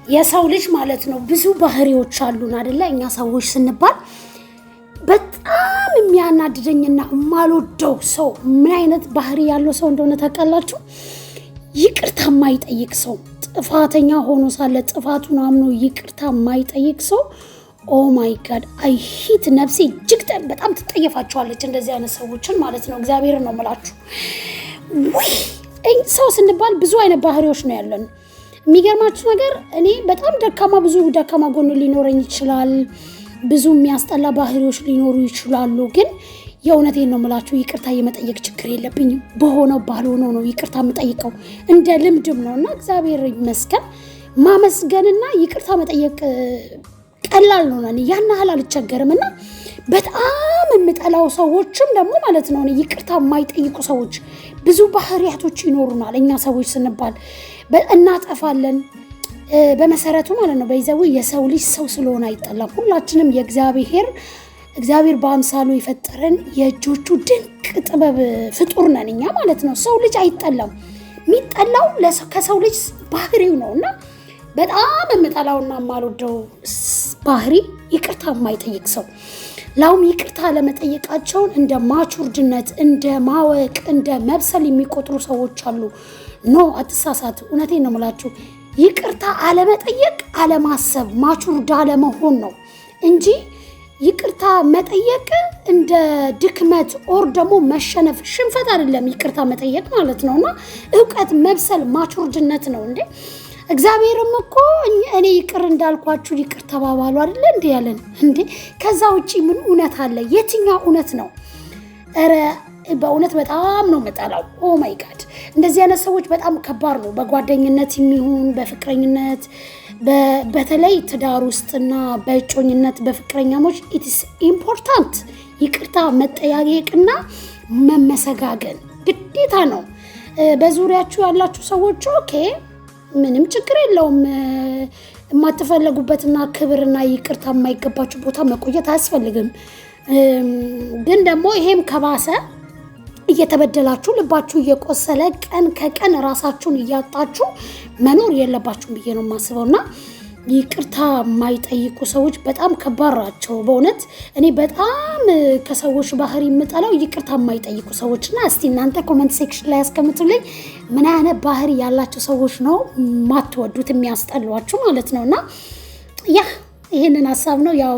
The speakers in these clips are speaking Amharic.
የሰው ልጅ ማለት ነው ብዙ ባህሪዎች አሉን አይደለ? እኛ ሰዎች ስንባል በጣም የሚያናድደኝና የማልወደው ሰው ምን አይነት ባህሪ ያለው ሰው እንደሆነ ታውቃላችሁ? ይቅርታ የማይጠይቅ ሰው፣ ጥፋተኛ ሆኖ ሳለ ጥፋቱን አምኖ ይቅርታ የማይጠይቅ ሰው። ኦ ማይ ጋድ አይ ሂት ነፍሴ እጅግ በጣም ትጠየፋቸዋለች እንደዚህ አይነት ሰዎችን ማለት ነው። እግዚአብሔርን ነው የምላችሁ። ወይ ሰው ስንባል ብዙ አይነት ባህሪዎች ነው ያለን። የሚገርማችሁ ነገር እኔ በጣም ብዙ ደካማ ጎን ሊኖረኝ ይችላል። ብዙ የሚያስጠላ ባህሪዎች ሊኖሩ ይችላሉ። ግን የእውነቴን ነው የምላችሁ ይቅርታ የመጠየቅ ችግር የለብኝም። በሆነው ባልሆነው ነው ይቅርታ የምጠይቀው፣ እንደ ልምድም ነው። እና እግዚአብሔር ይመስገን ማመስገንና ይቅርታ መጠየቅ ቀላል ነው። ያን ያህል አልቸገርም። እና በጣም የምጠላው ሰዎችም ደግሞ ማለት ነው ይቅርታ የማይጠይቁ ሰዎች ብዙ ባህሪያቶች ይኖሩናል። እኛ ሰዎች ስንባል እናጠፋለን በመሰረቱ ማለት ነው። በይዘው የሰው ልጅ ሰው ስለሆነ አይጠላም። ሁላችንም እግዚአብሔር በአምሳሉ የፈጠረን የእጆቹ ድንቅ ጥበብ ፍጡር ነን እኛ ማለት ነው። ሰው ልጅ አይጠላም። የሚጠላው ከሰው ልጅ ባህሪው ነው። እና በጣም የምጠላውና የማልወደው ባህሪ ይቅርታ የማይጠይቅ ሰው። ላውም ይቅርታ ለመጠየቃቸውን እንደ ማቹርድነት፣ እንደ ማወቅ፣ እንደ መብሰል የሚቆጥሩ ሰዎች አሉ። ኖ አትሳሳቱ። እውነቴን ነው የምላችሁ። ይቅርታ አለመጠየቅ አለማሰብ፣ ማቹርድ አለመሆን ነው እንጂ ይቅርታ መጠየቅ እንደ ድክመት ኦር ደግሞ መሸነፍ፣ ሽንፈት አይደለም ይቅርታ መጠየቅ ማለት ነው። እና እውቀት፣ መብሰል፣ ማቹርድነት ነው እንዴ። እግዚአብሔርም እኮ እኔ ይቅር እንዳልኳችሁ ይቅር ተባባሉ አይደለ እንዴ ያለን እንዴ። ከዛ ውጪ ምን እውነት አለ? የትኛው እውነት ነው? ኧረ በእውነት በጣም ነው መጣላው። ኦ ማይ ጋድ እንደዚህ አይነት ሰዎች በጣም ከባድ ነው። በጓደኝነት የሚሆን በፍቅረኝነት፣ በተለይ ትዳር ውስጥና በእጮኝነት በፍቅረኛሞች ኢትስ ኢምፖርታንት ይቅርታ መጠያየቅና መመሰጋገን ግዴታ ነው። በዙሪያችሁ ያላችሁ ሰዎች ኦኬ ምንም ችግር የለውም። የማትፈለጉበትና ክብርና ይቅርታ የማይገባችሁ ቦታ መቆየት አያስፈልግም። ግን ደግሞ ይሄም ከባሰ እየተበደላችሁ ልባችሁ እየቆሰለ ቀን ከቀን ራሳችሁን እያጣችሁ መኖር የለባችሁም ብዬ ነው የማስበውና ይቅርታ የማይጠይቁ ሰዎች በጣም ከባድ ናቸው። በእውነት እኔ በጣም ከሰዎች ባህሪ የምጠላው ይቅርታ የማይጠይቁ ሰዎችና እስቲ እናንተ ኮሜንት ሴክሽን ላይ ያስቀምጡልኝ ምን አይነት ባህሪ ያላቸው ሰዎች ነው ማትወዱት የሚያስጠሏችሁ ማለት ነውና ይሄንን ሀሳብ ነው ያው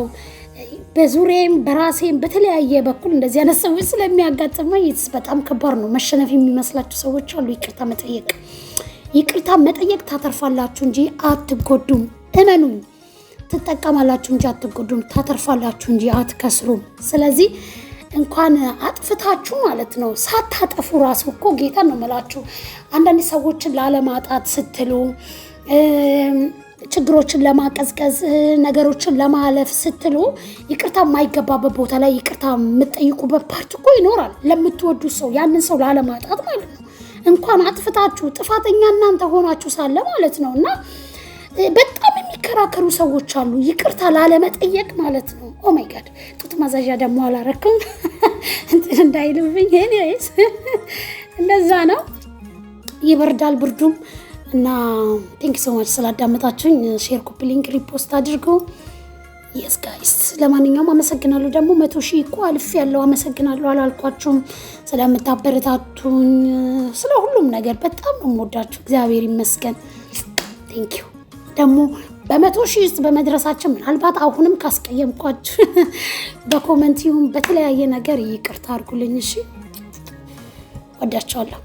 በዙሪያም በራሴም በተለያየ በኩል እንደዚህ አይነት ሰዎች ስለሚያጋጥመኝ በጣም ከባድ ነው። መሸነፍ የሚመስላችሁ ሰዎች አሉ። ይቅርታ መጠየቅ ታተርፋላችሁ እንጂ አትጎዱም። እመኑኝ፣ ትጠቀማላችሁ እንጂ አትጎዱም፣ ታተርፋላችሁ እንጂ አትከስሩም። ስለዚህ እንኳን አጥፍታችሁ ማለት ነው ሳታጠፉ ራሱ እኮ ጌታ ነው የምላችሁ አንዳንድ ሰዎችን ላለማጣት ስትሉ ችግሮችን ለማቀዝቀዝ ነገሮችን ለማለፍ ስትሉ ይቅርታ የማይገባበት ቦታ ላይ ይቅርታ የምትጠይቁበት ፓርት እኮ ይኖራል። ለምትወዱት ሰው ያንን ሰው ላለማጣት ማለት ነው። እንኳን አጥፍታችሁ ጥፋተኛ እናንተ ሆናችሁ ሳለ ማለት ነው። እና በጣም የሚከራከሩ ሰዎች አሉ ይቅርታ ላለመጠየቅ ማለት ነው። ኦ ማይ ጋድ ጡት ማዛዣ ደግሞ አላረኩም እንዳይልብኝ። ኤኒዌይስ እንደዛ ነው። ይበርዳል ብርዱም እና ቴንክ ዩ ሶ ማች ስላዳመጣችሁኝ። ሼር፣ ኮፒ ሊንክ፣ ሪፖስት አድርጉ። የስ ጋይስ ለማንኛውም አመሰግናለሁ። ደግሞ 100,000 እኮ አልፍ ያለው አመሰግናለሁ አላልኳችሁም? ስለምታበረታቱኝ ስለ ሁሉም ነገር በጣም ነው የምወዳችሁ። እግዚአብሔር ይመስገን። ቴንክ ዩ ደግሞ በ100,000 ውስጥ በመድረሳችን ምናልባት አሁንም ካስቀየምኳችሁ በኮሜንት ይሁን በተለያየ ነገር ይቅርታ አድርጉልኝ። እሺ ወዳችኋለሁ።